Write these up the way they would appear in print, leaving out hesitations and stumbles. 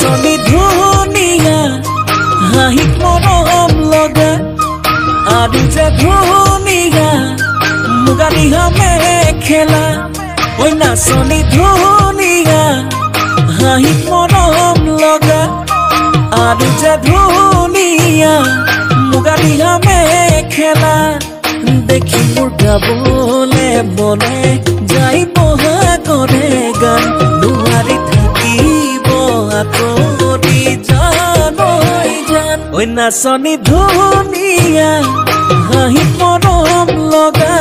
নাচনী ধুনীয়া হাঁহিত মৰম লগা আৰু যে ধুনীয়া মুগা ৰিহা মেখেলা ঐ নাচনী ধুনীয়া হাঁহিত মৰম লগা আৰু যে ধুনীয়া মুগা ৰিহা মেখেলা দেখি মোৰ গাবলে মনে যাই বহাগৰে গান নোৱাৰি থাকিব আঁতৰি জান ঐ নাচনী ধুনীয়া হাঁহিত মৰম লগা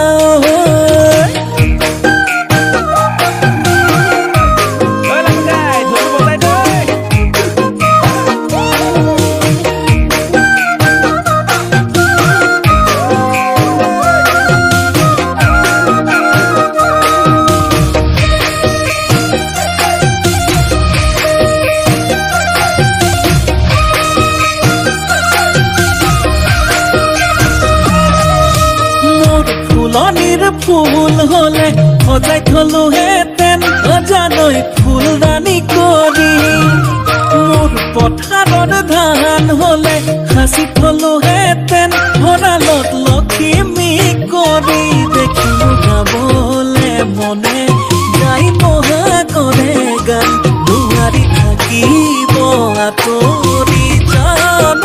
ফুলনিৰ ফুল হলে সজাই থলো হেতেন অজানৈ ফুলদানি কৰি মোৰ পথাৰত ধান হলে সাঁচি থলো হেতেন ভঁৰালত লখিমী কৰি দেখি গাবলে মনে যাই বহাগৰে গান নোৱাৰি থাকিব আঁতৰি জান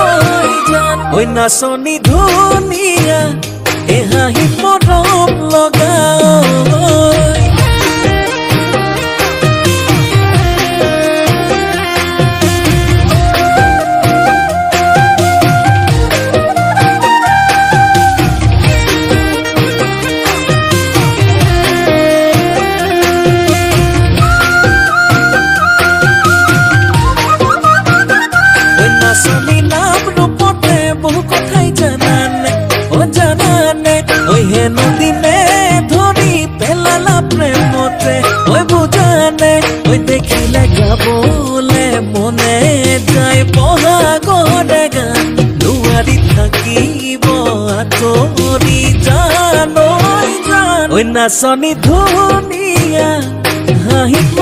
ঐ নাচনী ধুনীয়া হাঁহিত মৰম লগা নাচনী নাম ৰূপতে বহু কথাই জানানে জানানে ঐ হেনো দিনে ধৰি পেলালা প্ৰেমতে ঐ বুজানে ঐ দেখিলে গাবলে মনে যায় বহাগৰে গান নোৱাৰি থাকিব আঁতৰি জান ঐ নাচনী ধুনীয়া হাঁহিত